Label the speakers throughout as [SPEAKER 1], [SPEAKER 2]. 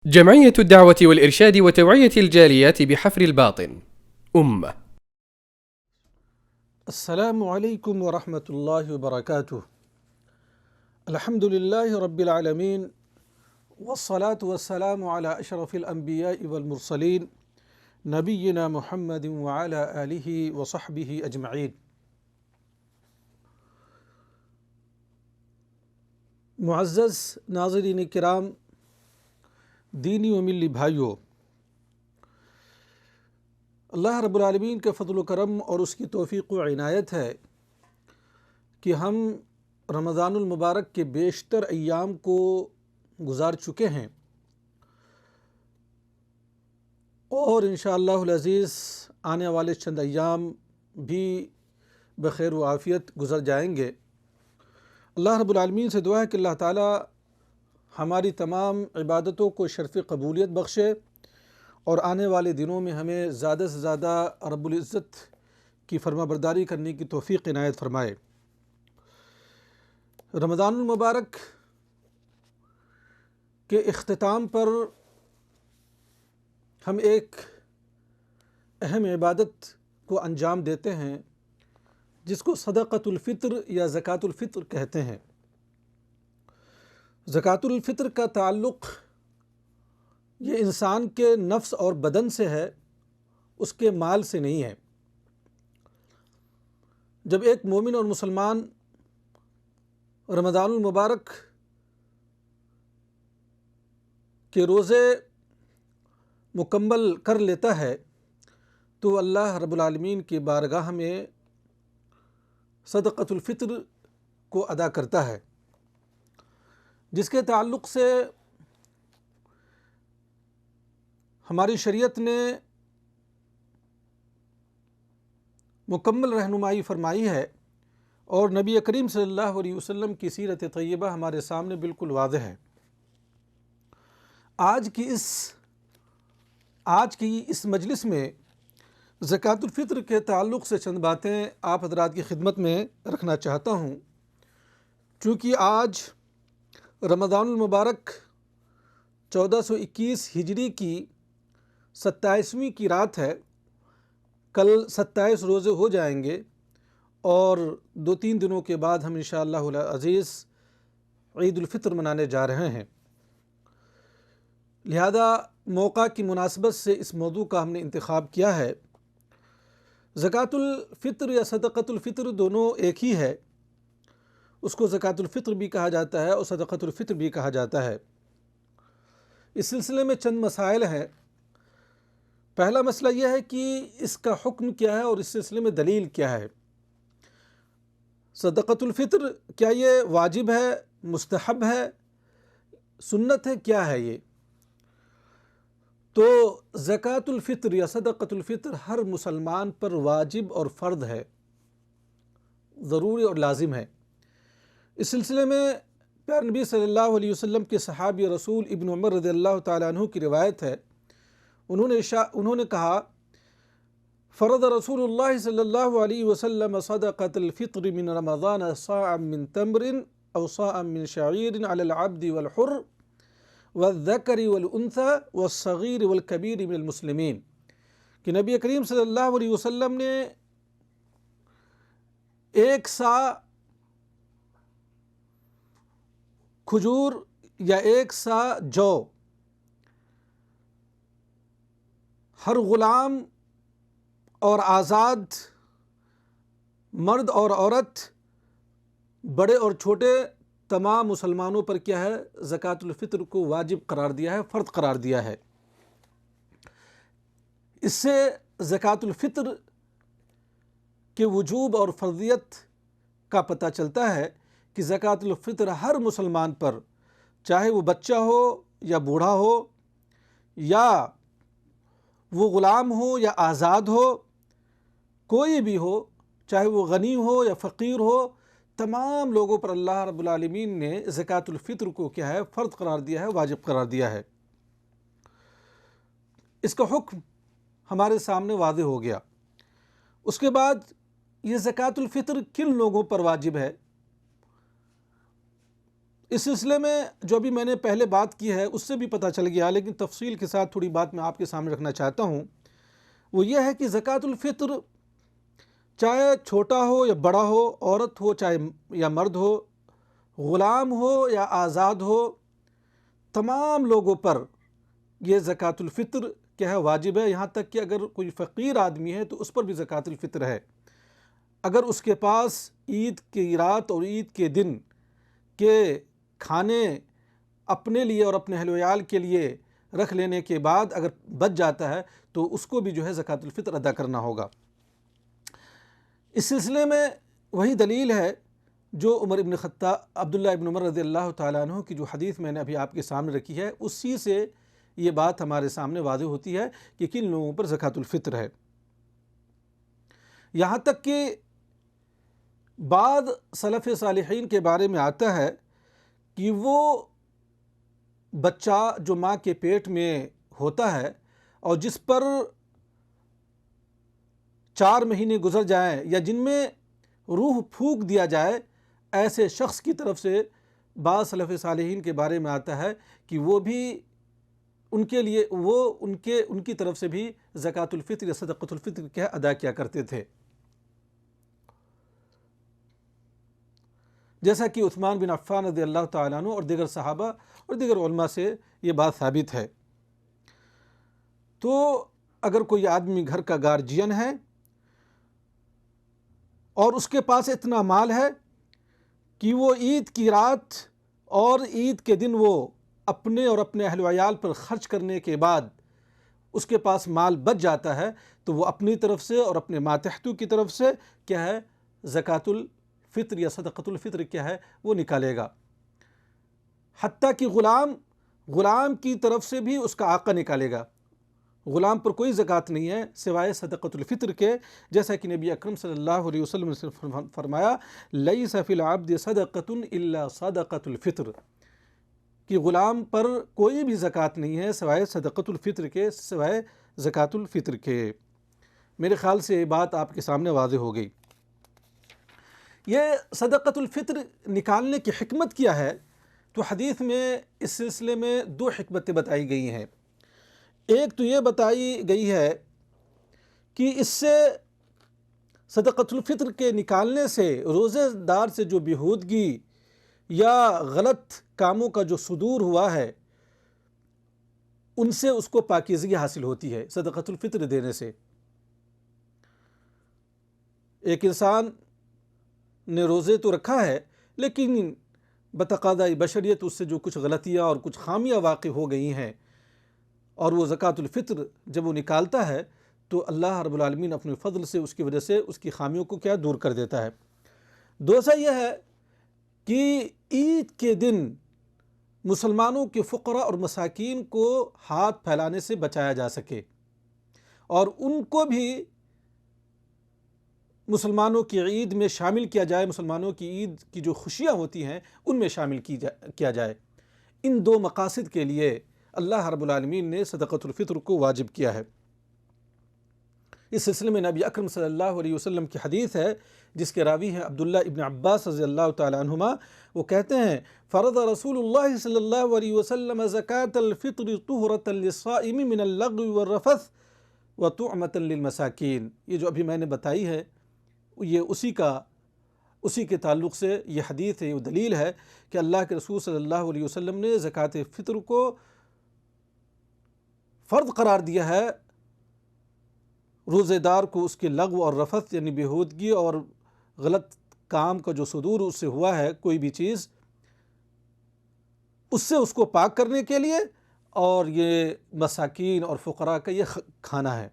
[SPEAKER 1] جمعية الدعوة والإرشاد وتوعية الجاليات بحفر الباطن أمة.
[SPEAKER 2] السلام علیکم ورحمۃ اللہ وبرکاتہ۔ الحمد للہ رب العالمین والصلاة والسلام علی اشرف الانبیاء والمرسلین نبینا محمد وعلی آلہ وصحبہ اجمعین۔ معزز ناظرین کرام، دینی و ملی بھائیوں، اللہ رب العالمین کے فضل و کرم اور اس کی توفیق و عنایت ہے کہ ہم رمضان المبارک کے بیشتر ایام کو گزار چکے ہیں اور انشاءاللہ العزیز آنے والے چند ایام بھی بخیر و عافیت گزر جائیں گے۔ اللہ رب العالمین سے دعا ہے کہ اللہ تعالی ہماری تمام عبادتوں کو شرف قبولیت بخشے اور آنے والے دنوں میں ہمیں زیادہ سے زیادہ رب العزت کی فرما برداری کرنے کی توفیق عنایت فرمائے۔ رمضان المبارک کے اختتام پر ہم ایک اہم عبادت کو انجام دیتے ہیں جس کو صدقۃ الفطر یا زکوٰۃ الفطر کہتے ہیں۔ زکوٰۃ الفطر کا تعلق یہ انسان کے نفس اور بدن سے ہے، اس کے مال سے نہیں ہے۔ جب ایک مومن اور مسلمان رمضان المبارک کے روزے مکمل کر لیتا ہے تو اللہ رب العالمین کی بارگاہ میں صدقۃ الفطر کو ادا کرتا ہے، جس کے تعلق سے ہماری شریعت نے مکمل رہنمائی فرمائی ہے اور نبی کریم صلی اللہ علیہ وسلم کی سیرت طیبہ ہمارے سامنے بالکل واضح ہے۔ آج کی اس مجلس میں زکوٰۃ الفطر کے تعلق سے چند باتیں آپ حضرات کی خدمت میں رکھنا چاہتا ہوں، چونکہ آج رمضان المبارک 1421 ہجری کی 27ویں کی رات ہے۔ کل 27 روزے ہو جائیں گے اور 2-3 دنوں کے بعد ہم انشاءاللہ العزیز عید الفطر منانے جا رہے ہیں۔ لہذا موقع کی مناسبت سے اس موضوع کا ہم نے انتخاب کیا ہے۔ زکوٰۃ الفطر یا صدقۃ الفطر دونوں ایک ہی ہے، اس کو زکوٰۃ الفطر بھی کہا جاتا ہے اور صدقۃ الفطر بھی کہا جاتا ہے۔ اس سلسلے میں چند مسائل ہیں۔ پہلا مسئلہ یہ ہے کہ اس کا حکم کیا ہے اور اس سلسلے میں دلیل کیا ہے۔ صدقۃ الفطر کیا یہ واجب ہے، مستحب ہے، سنت ہے، کیا ہے یہ؟ تو زکوٰۃ الفطر یا صدقۃ الفطر ہر مسلمان پر واجب اور فرض ہے، ضروری اور لازم ہے۔ اس سلسلے میں پیارے نبی صلی اللہ علیہ وسلم کے صحابی رسول ابن عمر رضی اللہ تعالیٰ عنہ کی روایت ہے، انہوں نے کہا فرض رسول اللہ صلی اللہ علیہ وسلم صدقۃ الفطر من رمضان صاعا من تمر او صاعا من شعیر علی العبد والحر والذکر والانثى والصغیر والکبیر من المسلمین، کہ نبی کریم صلی اللہ علیہ وسلم نے ایک سا کھجور یا ایک سا جو ہر غلام اور آزاد مرد اور عورت، بڑے اور چھوٹے تمام مسلمانوں پر کیا ہے، زکوٰۃ الفطر کو واجب قرار دیا ہے، فرض قرار دیا ہے۔ اس سے زکوٰۃ الفطر کے وجوب اور فرضیت کا پتہ چلتا ہے کہ زکوٰۃ الفطر ہر مسلمان پر، چاہے وہ بچہ ہو یا بوڑھا ہو یا وہ غلام ہو یا آزاد ہو، کوئی بھی ہو، چاہے وہ غنی ہو یا فقیر ہو، تمام لوگوں پر اللہ رب العالمین نے زکوٰۃ الفطر کو کیا ہے، فرض قرار دیا ہے، واجب قرار دیا ہے۔ اس کا حکم ہمارے سامنے واضح ہو گیا۔ اس کے بعد یہ زکوٰۃ الفطر کن لوگوں پر واجب ہے، اس سلسلے میں جو ابھی میں نے پہلے بات کی ہے اس سے بھی پتہ چل گیا، لیکن تفصیل کے ساتھ تھوڑی بات میں آپ کے سامنے رکھنا چاہتا ہوں۔ وہ یہ ہے کہ زکوٰۃ الفطر چاہے چھوٹا ہو یا بڑا ہو، عورت ہو چاہے یا مرد ہو، غلام ہو یا آزاد ہو، تمام لوگوں پر یہ زکوٰۃ الفطر کیا ہے واجب ہے۔ یہاں تک کہ اگر کوئی فقیر آدمی ہے تو اس پر بھی زکوٰۃ الفطر ہے۔ اگر اس کے پاس عید کی رات اور عید کے دن کے کھانے اپنے لیے اور اپنے اہل و عیال کے لیے رکھ لینے کے بعد اگر بچ جاتا ہے تو اس کو بھی جو ہے زکوٰۃ الفطر ادا کرنا ہوگا۔ اس سلسلے میں وہی دلیل ہے جو عبداللہ ابن عمر رضی اللہ تعالیٰ عنہ کی جو حدیث میں نے ابھی آپ کے سامنے رکھی ہے، اسی سے یہ بات ہمارے سامنے واضح ہوتی ہے کہ کن لوگوں پر زکوٰۃ الفطر ہے۔ یہاں تک کہ بعض سلف صالحین کے بارے میں آتا ہے کہ وہ بچہ جو ماں کے پیٹ میں ہوتا ہے اور جس پر 4 مہینے گزر جائیں یا جن میں روح پھونک دیا جائے، ایسے شخص کی طرف سے بعض سلف صالحین کے بارے میں آتا ہے کہ وہ بھی ان کے لیے ان کی طرف سے بھی زکوٰۃ الفطر یا صدقۃ الفطر کیا ادا کیا کرتے تھے، جیسا کہ عثمان بن عفان رضی اللہ تعالیٰ عنہ اور دیگر صحابہ اور دیگر علماء سے یہ بات ثابت ہے۔ تو اگر کوئی آدمی گھر کا گارجین ہے اور اس کے پاس اتنا مال ہے کہ وہ عید کی رات اور عید کے دن وہ اپنے اور اپنے اہل و عیال پر خرچ کرنے کے بعد اس کے پاس مال بچ جاتا ہے تو وہ اپنی طرف سے اور اپنے ماتحتو کی طرف سے کیا ہے زکوٰۃ الفطر یا صدقۃ الفطر کیا ہے وہ نکالے گا۔ حتیٰ کہ غلام کی طرف سے بھی اس کا آقا نکالے گا۔ غلام پر کوئی زکوٰۃ نہیں ہے سوائے صدقۃ الفطر کے، جیسا کہ نبی اکرم صلی اللہ علیہ وسلم نے فرمایا لیس فی العبد صدقۃ الا صدقۃ الفطر، کہ غلام پر کوئی بھی زکوٰۃ نہیں ہے سوائے صدقۃ الفطر کے، سوائے زکوٰۃ الفطر کے۔ میرے خیال سے یہ بات آپ کے سامنے واضح ہو گئی۔ یہ صدقۃ الفطر نکالنے کی حکمت کیا ہے؟ تو حدیث میں اس سلسلے میں 2 حکمتیں بتائی گئی ہیں۔ ایک تو یہ بتائی گئی ہے کہ اس سے صدقۃ الفطر کے نکالنے سے روزے دار سے جو بیہودگی یا غلط کاموں کا جو صدور ہوا ہے ان سے اس کو پاکیزگی حاصل ہوتی ہے صدقۃ الفطر دینے سے۔ ایک انسان نے روزے تو رکھا ہے لیکن بتقاضۂ بشریت اس سے جو کچھ غلطیاں اور کچھ خامیاں واقع ہو گئی ہیں، اور وہ زکوٰۃ الفطر جب وہ نکالتا ہے تو اللہ رب العالمین اپنے فضل سے اس کی وجہ سے اس کی خامیوں کو کیا دور کر دیتا ہے۔ دوسرا یہ ہے کہ عید کے دن مسلمانوں کے فقراء اور مساکین کو ہاتھ پھیلانے سے بچایا جا سکے اور ان کو بھی مسلمانوں کی عید میں شامل کیا جائے، مسلمانوں کی عید کی جو خوشیاں ہوتی ہیں ان میں شامل کیا جائے۔ ان 2 مقاصد کے لیے اللہ رب العالمین نے صدقۃ الفطر کو واجب کیا ہے۔ اس سلسلے میں نبی اکرم صلی اللہ علیہ وسلم کی حدیث ہے جس کے راوی ہیں عبداللہ ابن عباس رضی اللہ تعالی عنہما۔ وہ کہتے ہیں فرض رسول اللہ صلی اللہ علیہ وسلم زکاة الفطر طہرۃ للصائم من اللغو والرفث وطعمۃ للمساکین۔ یہ جو ابھی میں نے بتائی ہے یہ اسی کے تعلق سے یہ حدیث ہے، یہ دلیل ہے کہ اللہ کے رسول صلی اللہ علیہ وسلم نے زکوٰۃ فطر کو فرض قرار دیا ہے روزے دار کو اس کے لغو اور رفث یعنی بیہودگی اور غلط کام کا جو صدور اس سے ہوا ہے کوئی بھی چیز، اس سے اس کو پاک کرنے کے لیے، اور یہ مساکین اور فقراء کا یہ کھانا ہے،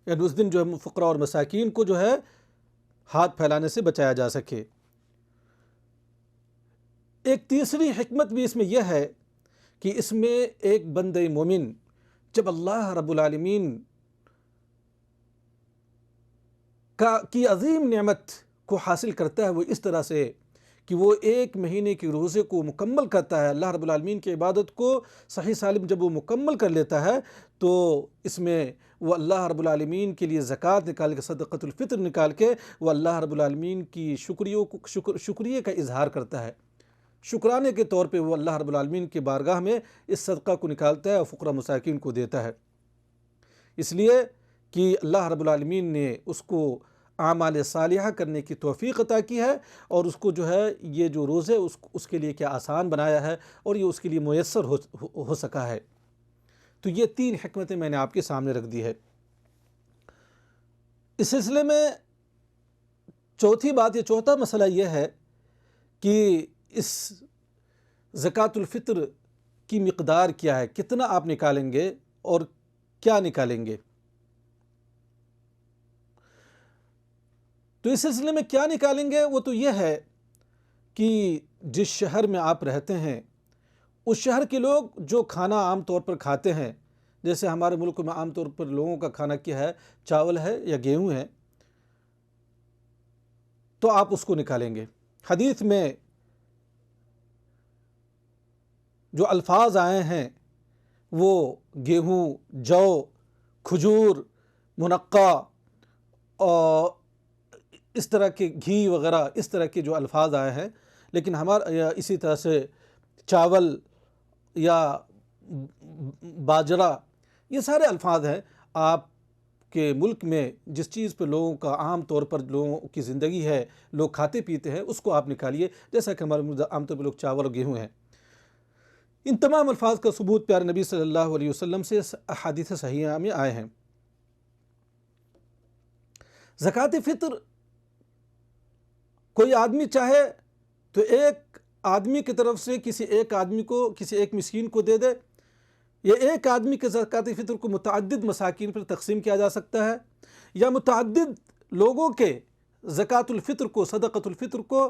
[SPEAKER 2] یعنی اس دن جو ہے فقراء اور مساکین کو جو ہے ہاتھ پھیلانے سے بچایا جا سکے۔ ایک تیسری حکمت بھی اس میں یہ ہے کہ اس میں ایک بندہ مومن جب اللہ رب العالمین کی عظیم نعمت کو حاصل کرتا ہے وہ اس طرح سے کہ وہ 1 مہینے کے روزے کو مکمل کرتا ہے، اللہ رب العالمین کی عبادت کو صحیح سالم جب وہ مکمل کر لیتا ہے تو اس میں وہ اللہ رب العالمین کے لیے زکوٰۃ نکال کے صدقۃ الفطر نکال کے وہ اللہ رب العالمین کی شکریے کا اظہار کرتا ہے شکرانے کے طور پہ وہ اللہ رب العالمین کی بارگاہ میں اس صدقہ کو نکالتا ہے اور فقراء مساکین کو دیتا ہے، اس لیے کہ اللہ رب العالمین نے اس کو اعمال صالحہ کرنے کی توفیق عطا کی ہے، اور اس کو جو ہے یہ جو روزے اس کے لیے کیا آسان بنایا ہے، اور یہ اس کے لیے میسر ہو سکا ہے۔ تو یہ 3 حکمتیں میں نے آپ کے سامنے رکھ دی ہے۔ اس سلسلے میں چوتھی بات، چوتھا مسئلہ یہ ہے کہ اس زکوٰۃ الفطر کی مقدار کیا ہے، کتنا آپ نکالیں گے اور کیا نکالیں گے۔ تو اس سلسلے میں کیا نکالیں گے وہ تو یہ ہے کہ جس شہر میں آپ رہتے ہیں اس شہر کے لوگ جو کھانا عام طور پر کھاتے ہیں، جیسے ہمارے ملک میں عام طور پر لوگوں کا کھانا کیا ہے، چاول ہے یا گیہوں ہے، تو آپ اس کو نکالیں گے۔ حدیث میں جو الفاظ آئے ہیں وہ گیہوں، جو، کھجور، منقع اور اس طرح کے گھی وغیرہ، اس طرح کے جو الفاظ آئے ہیں، لیکن اسی طرح سے چاول یا باجرہ، یہ سارے الفاظ ہیں۔ آپ کے ملک میں جس چیز پہ لوگوں کا عام طور پر لوگوں کی زندگی ہے، لوگ کھاتے پیتے ہیں، اس کو آپ نکالیے، جیسا کہ ہمارے ملک عام طور پر لوگ چاول اور گیہوں ہیں۔ ان تمام الفاظ کا ثبوت پیارے نبی صلی اللہ علیہ وسلم سے احادیث صحیحہ میں آئے ہیں۔ زکوٰۃ فطر کوئی آدمی چاہے تو ایک آدمی کی طرف سے کسی ایک مسکین کو دے دے، یا ایک آدمی کے زکوٰۃ فطر کو متعدد مساکین پر تقسیم کیا جا سکتا ہے، یا متعدد لوگوں کے زکوٰۃ الفطر کو، صدقۃ الفطر کو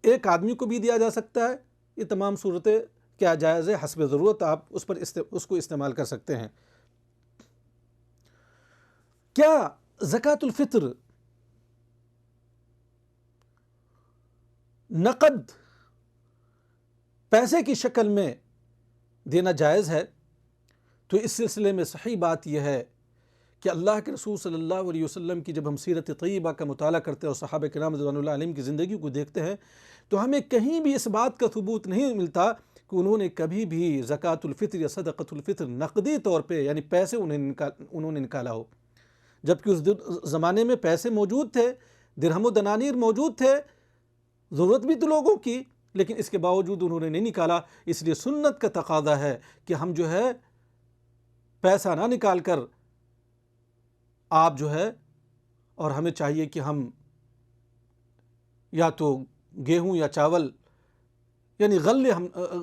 [SPEAKER 2] ایک آدمی کو بھی دیا جا سکتا ہے۔ یہ تمام صورتیں کیا جائز ہے، حسب ضرورت آپ اس کو استعمال کر سکتے ہیں۔ کیا زکوٰۃ الفطر نقد پیسے کی شکل میں دینا جائز ہے؟ تو اس سلسلے میں صحیح بات یہ ہے کہ اللہ کے رسول صلی اللہ علیہ وسلم کی جب ہم سیرت طیبہ کا مطالعہ کرتے ہیں اور صحابہ کرام رضوان اللہ علیہم کی زندگی کو دیکھتے ہیں تو ہمیں کہیں بھی اس بات کا ثبوت نہیں ملتا کہ انہوں نے کبھی بھی زکوٰۃ الفطر یا صدقۃ الفطر نقدی طور پہ یعنی پیسے انہوں نے نکالا ہو، جبکہ اس زمانے میں پیسے موجود تھے، درہم و دنانیر موجود تھے، ضرورت بھی تو لوگوں کی، لیکن اس کے باوجود انہوں نے نہیں نکالا۔ اس لیے سنت کا تقاضا ہے کہ ہم جو ہے پیسہ نہ نکال کر آپ جو ہے، اور ہمیں چاہیے کہ ہم یا تو گیہوں یا چاول یعنی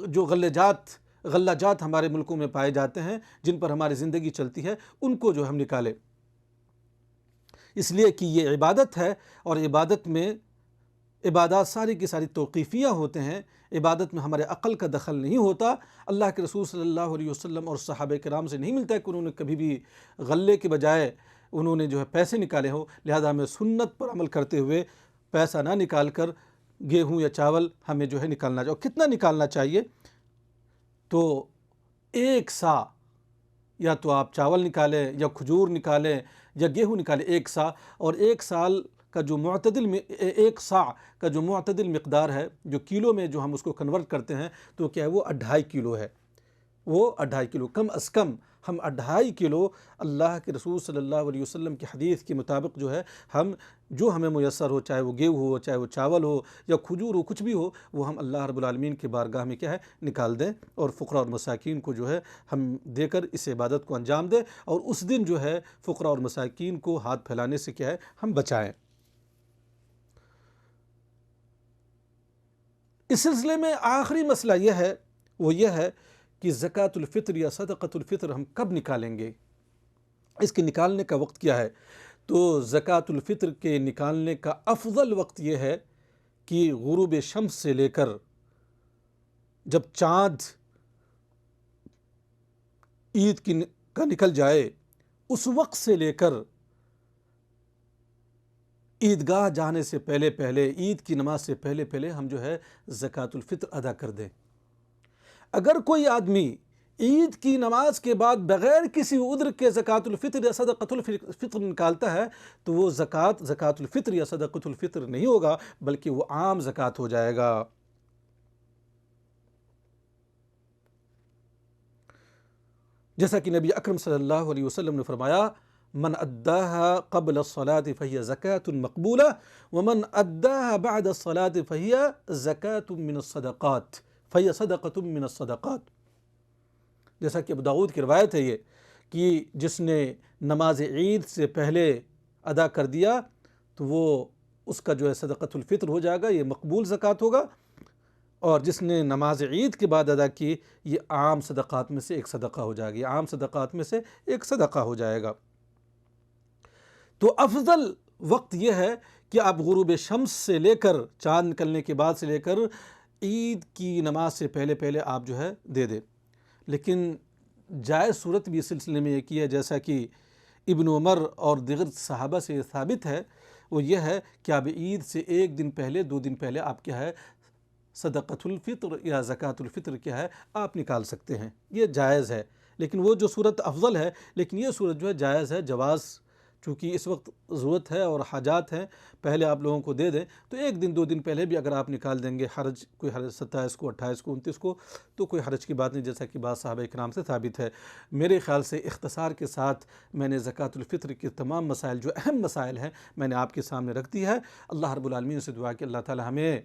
[SPEAKER 2] جو غلہ جات ہمارے ملکوں میں پائے جاتے ہیں، جن پر ہماری زندگی چلتی ہے، ان کو جو ہم نکالیں، اس لیے کہ یہ عبادت ہے، اور عبادات ساری کی ساری توقیفیہ ہوتے ہیں۔ عبادت میں ہمارے عقل کا دخل نہیں ہوتا۔ اللہ کے رسول صلی اللہ علیہ وسلم اور صحابہ کرام سے نہیں ملتا ہے کہ انہوں نے کبھی بھی غلے کے بجائے انہوں نے جو ہے پیسے نکالے ہوں، لہذا ہمیں سنت پر عمل کرتے ہوئے پیسہ نہ نکال کر گیہوں یا چاول ہمیں جو ہے نکالنا چاہیے۔ کتنا نکالنا چاہیے؟ تو 1 سا، یا تو آپ چاول نکالیں یا کھجور نکالیں یا گیہوں نکالیں 1 سا، اور 1 سال کا جو 1 سا کا جو معتدل مقدار ہے، جو کلو میں جو ہم اس کو کنورٹ کرتے ہیں تو کیا ہے، وہ 2.5 کلو ہے۔ وہ 2.5 کلو، کم از کم ہم 2.5 کلو اللہ کے رسول صلی اللہ علیہ وسلم کی حدیث کے مطابق جو ہے ہم جو ہمیں میسر ہو، چاہے وہ گیہوں ہو، چاہے وہ چاول ہو یا کھجور ہو، کچھ بھی ہو، وہ ہم اللہ رب العالمین کی بارگاہ میں کیا ہے نکال دیں، اور فقراء اور مساکین کو جو ہے ہم دے کر اس عبادت کو انجام دیں، اور اس دن جو ہے فقراء اور مساکین کو ہاتھ پھیلانے سے کیا ہے ہم بچائیں۔ اس سلسلے میں آخری مسئلہ یہ ہے کہ زکوٰۃ الفطر یا صدقۃ الفطر ہم کب نکالیں گے، اس کے نکالنے کا وقت کیا ہے؟ تو زکوٰۃ الفطر کے نکالنے کا افضل وقت یہ ہے کہ غروب شمس سے لے کر جب چاند عید کا نکل جائے، اس وقت سے لے کر عیدگاہ جانے سے پہلے عید کی نماز سے پہلے ہم جو ہے زکوٰۃ الفطر ادا کر دیں۔ اگر کوئی آدمی عید کی نماز کے بعد بغیر کسی عذر کے زکوٰۃ الفطر یا صدقۃ الفطر نکالتا ہے تو وہ زکوٰۃ الفطر یا صدقۃ الفطر نہیں ہوگا، بلکہ وہ عام زکوٰۃ ہو جائے گا۔ جیسا کہ نبی اکرم صلی اللہ علیہ وسلم نے فرمایا من اداها قبل الصلاة فهي زکاة مقبولہ ومن اداها بعد الصلاة فهي زکاة من الصدقات فهي صدقة من الصدقات. جیسا کہ ابو داؤد کی روایت ہے یہ کہ جس نے نماز عید سے پہلے ادا کر دیا تو وہ اس کا جو ہے صدقۃ الفطر ہو جائے گا، یہ مقبول زکوٰۃ ہوگا، اور جس نے نماز عید کے بعد ادا کی یہ عام صدقات میں سے ایک صدقہ ہو جائے گا، یہ عام صدقات میں سے ایک صدقہ ہو جائے گا. تو افضل وقت یہ ہے کہ آپ غروب شمس سے لے کر چاند نکلنے کے بعد سے لے کر عید کی نماز سے پہلے آپ جو ہے دے دیں. لیکن جائز صورت بھی اس سلسلے میں یہ کی ہے، جیسا کہ ابن عمر اور دیگر صحابہ سے ثابت ہے، وہ یہ ہے کہ آپ عید سے ایک دن پہلے 2 دن پہلے آپ کیا ہے صدقۃ الفطر یا زکوٰۃ الفطر کیا ہے آپ نکال سکتے ہیں. یہ جائز ہے، لیکن وہ جو صورت افضل ہے، لیکن یہ صورت جو ہے جائز ہے. جواز چونکہ اس وقت ضرورت ہے اور حاجات ہیں، پہلے آپ لوگوں کو دے دیں تو 1 دن 2 دن پہلے بھی اگر آپ نکال دیں گے، کوئی حرج 27 کو 28 کو 29 کو تو کوئی حرج کی بات نہیں، جیسا کہ بعض صحابہ کرام سے ثابت ہے. میرے خیال سے اختصار کے ساتھ میں نے زکوٰۃ الفطر کے تمام مسائل جو اہم مسائل ہیں میں نے آپ کے سامنے رکھ دی ہے. اللہ رب العالمین سے دعا کہ اللہ تعالی ہمیں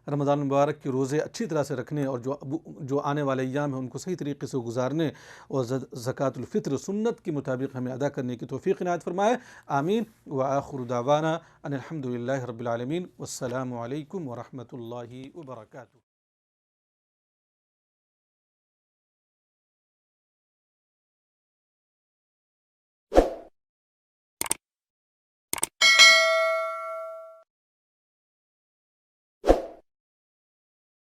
[SPEAKER 2] رمضان المبارک کے روزے اچھی طرح سے رکھنے اور جو آنے والے ایام ہیں ان کو صحیح طریقے سے گزارنے اور زکوٰۃ الفطر سنت کے مطابق ہمیں ادا کرنے کی توفیق عنایت فرمائے. آمین. وآخر دعوانا ان الحمد للہ رب العالمین. والسلام علیکم ورحمۃ اللہ وبرکاتہ.